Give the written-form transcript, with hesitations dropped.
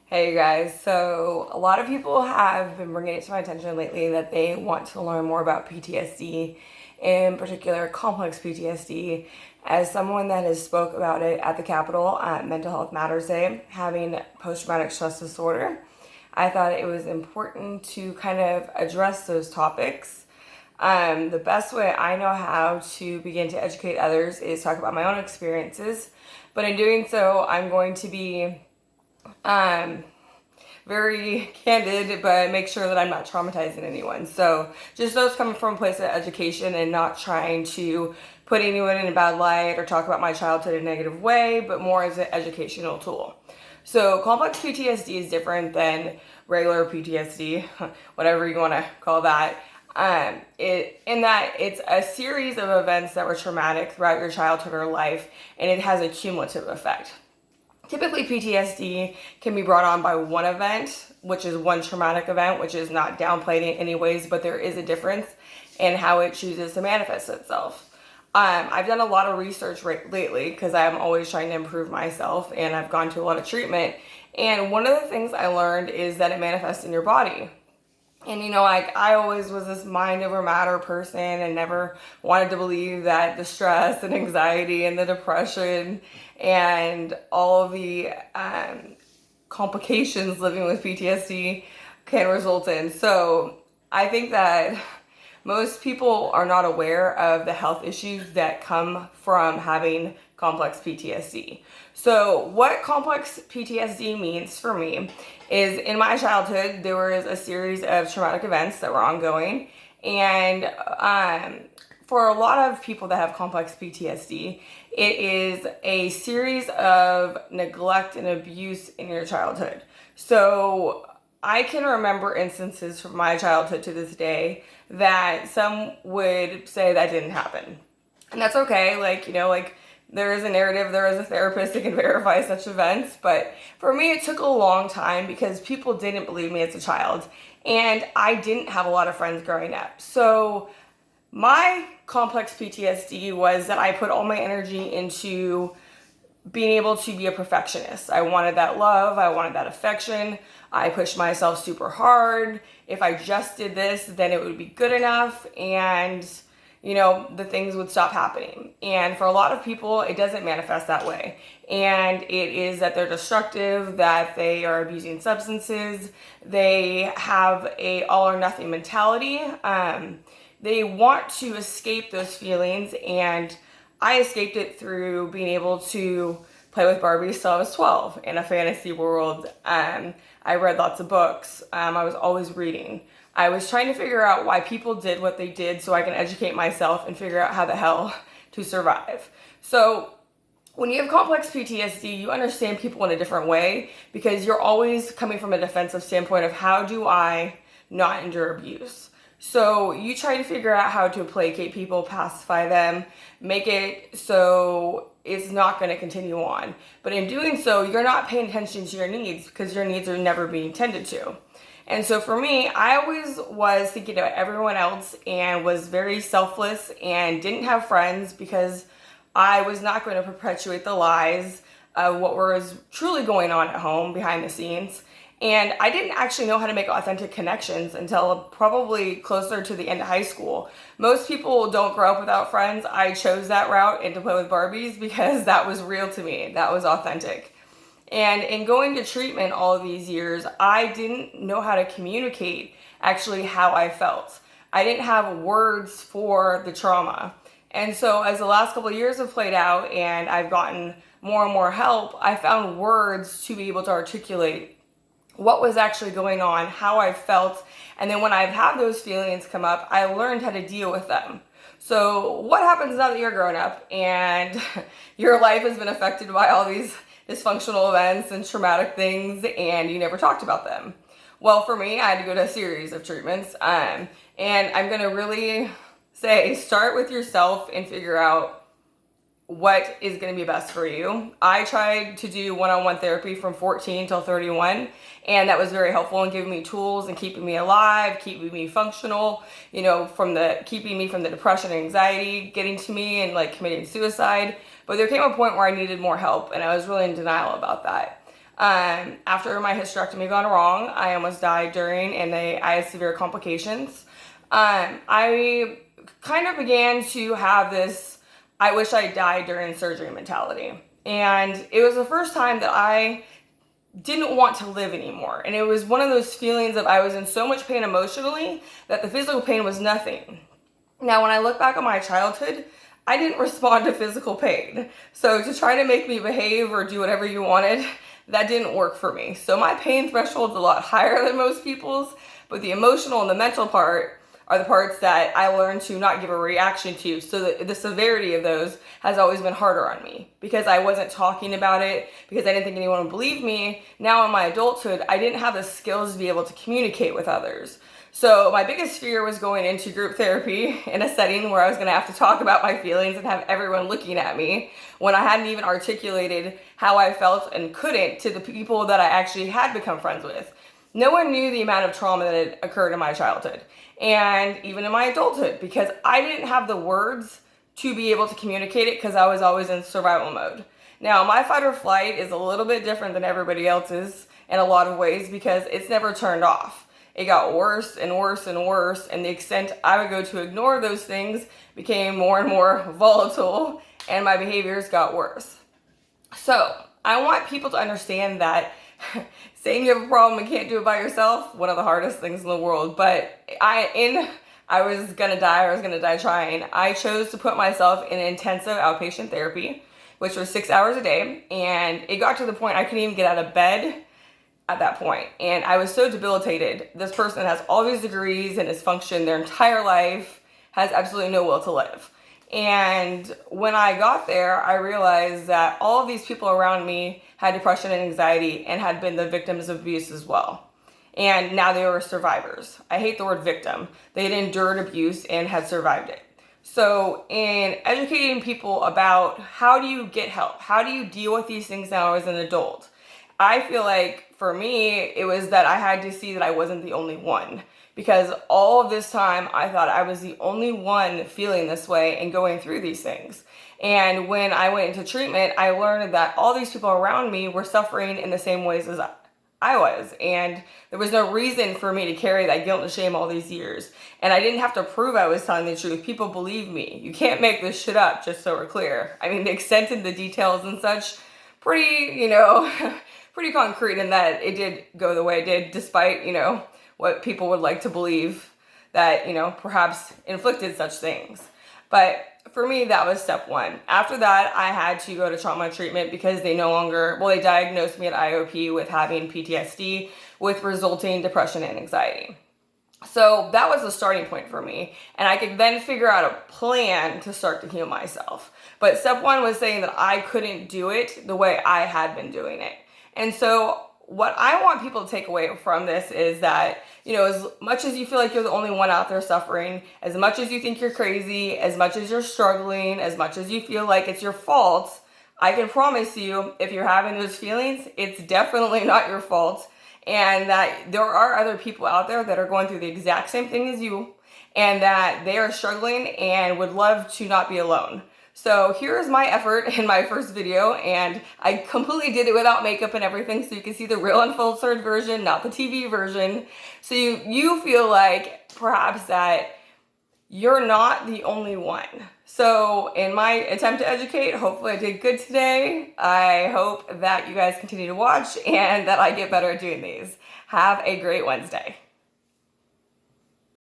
Hey guys, so a lot of people have been bringing it to my attention lately that they want to learn more about PTSD, in particular complex PTSD. As someone that has spoke about it at the Capitol at Mental Health Matters Day, having post-traumatic stress disorder, I thought it was important to kind of address those topics. The best way I know how to begin to educate others is talk about my own experiences, but in doing so, I'm going to be um, very candid, but make sure that I'm not traumatizing anyone. So just those coming from a place of education and not trying to put anyone in a bad light or talk about my childhood in a negative way, but more as an educational tool. So complex PTSD is different than regular PTSD, whatever you want to call that. In that it's a series of events that were traumatic throughout your childhood or life, and it has a cumulative effect. Typically, PTSD can be brought on by one event, which is one traumatic event, which is not downplayed in any ways, but there is a difference in how it chooses to manifest itself. I've done a lot of research lately because I'm always trying to improve myself, and I've gone to a lot of treatment. And one of the things I learned is that it manifests in your body. And like I always was this mind over matter person and never wanted to believe that the stress and anxiety and the depression and all of the complications living with PTSD can result in. So I think that most people are not aware of the health issues that come from having complex PTSD. So, what complex PTSD means for me is in my childhood, there was a series of traumatic events that were ongoing. And for a lot of people that have complex PTSD, it is a series of neglect and abuse in your childhood. So, I can remember instances from my childhood to this day that some would say that didn't happen. And that's okay. Like there is a narrative, there is a therapist that can verify such events. But for me, it took a long time because people didn't believe me as a child. And I didn't have a lot of friends growing up. So my complex PTSD was that I put all my energy into being able to be a perfectionist. I wanted that love, I wanted that affection. I pushed myself super hard. If I just did this, then it would be good enough, and the things would stop happening. And for a lot of people, it doesn't manifest that way. And it is that they're destructive, that they are abusing substances, they have a all or nothing mentality. They want to escape those feelings, and I escaped it through being able to play with Barbies till I was 12 in a fantasy world. I read lots of books. I was always reading. I was trying to figure out why people did what they did so I can educate myself and figure out how the hell to survive. So when you have complex PTSD, you understand people in a different way because you're always coming from a defensive standpoint of how do I not endure abuse. So you try to figure out how to placate people, pacify them, make it so it's not going to continue on. But in doing so, you're not paying attention to your needs because your needs are never being tended to. And so for me, I always was thinking about everyone else and was very selfless and didn't have friends because I was not going to perpetuate the lies of what was truly going on at home behind the scenes. And I didn't actually know how to make authentic connections until probably closer to the end of high school. Most people don't grow up without friends. I chose that route and to play with Barbies because that was real to me. That was authentic. And in going to treatment all of these years, I didn't know how to communicate actually how I felt. I didn't have words for the trauma. And so as the last couple of years have played out and I've gotten more and more help, I found words to be able to articulate what was actually going on, how I felt, and then when I've had those feelings come up, I learned how to deal with them. So what happens now that you're grown up and your life has been affected by all these dysfunctional events and traumatic things and you never talked about them? Well, for me, I had to go to a series of treatments, and I'm going to really say start with yourself and figure out what is going to be best for you. I tried to do one-on-one therapy from 14 till 31, and that was very helpful in giving me tools and keeping me alive, keeping me functional, keeping me from the depression and anxiety getting to me and like committing suicide. But there came a point where I needed more help, and I was really in denial about that. After my hysterectomy gone wrong, I almost died during, and I had severe complications. I kind of began to have this, I wish I died during surgery mentality. And it was the first time that I didn't want to live anymore. And it was one of those feelings of I was in so much pain emotionally that the physical pain was nothing. Now, when I look back on my childhood, I didn't respond to physical pain. So to try to make me behave or do whatever you wanted, that didn't work for me. So my pain threshold's a lot higher than most people's, but the emotional and the mental part are the parts that I learned to not give a reaction to. So the severity of those has always been harder on me because I wasn't talking about it, because I didn't think anyone would believe me. Now in my adulthood, I didn't have the skills to be able to communicate with others. So my biggest fear was going into group therapy in a setting where I was gonna have to talk about my feelings and have everyone looking at me when I hadn't even articulated how I felt and couldn't to the people that I actually had become friends with. No one knew the amount of trauma that had occurred in my childhood and even in my adulthood because I didn't have the words to be able to communicate it because I was always in survival mode. Now, my fight or flight is a little bit different than everybody else's in a lot of ways because it's never turned off. It got worse and worse and worse, and the extent I would go to ignore those things became more and more volatile, and my behaviors got worse. So I want people to understand that saying you have a problem and can't do it by yourself, one of the hardest things in the world. But I was gonna die trying. I chose to put myself in intensive outpatient therapy, which was 6 hours a day, and it got to the point I couldn't even get out of bed at that point. And I was so debilitated. This person has all these degrees and has functioned their entire life, has absolutely no will to live. And when I got there, I realized that all of these people around me had depression and anxiety and had been the victims of abuse as well. And now they were survivors. I hate the word victim. They had endured abuse and had survived it. So in educating people about how do you get help, how do you deal with these things now as an adult, I feel like for me, it was that I had to see that I wasn't the only one. Because all of this time, I thought I was the only one feeling this way and going through these things. And when I went into treatment, I learned that all these people around me were suffering in the same ways as I was. And there was no reason for me to carry that guilt and shame all these years. And I didn't have to prove I was telling the truth. People believe me. You can't make this shit up, just so we're clear. I mean, the extent and the details and such, pretty, pretty concrete in that it did go the way it did, despite, what people would like to believe that, perhaps inflicted such things. But for me, that was step one. After that, I had to go to trauma treatment because they diagnosed me at IOP with having PTSD with resulting depression and anxiety. So that was the starting point for me. And I could then figure out a plan to start to heal myself. But step one was saying that I couldn't do it the way I had been doing it. And so what I want people to take away from this is that, as much as you feel like you're the only one out there suffering, as much as you think you're crazy, as much as you're struggling, as much as you feel like it's your fault, I can promise you, if you're having those feelings, it's definitely not your fault. And that there are other people out there that are going through the exact same thing as you, and that they are struggling and would love to not be alone. So here's my effort in my first video, and I completely did it without makeup and everything, so you can see the real unfiltered version, not the TV version. So you feel like perhaps that you're not the only one. So in my attempt to educate, hopefully I did good today. I hope that you guys continue to watch and that I get better at doing these. Have a great Wednesday.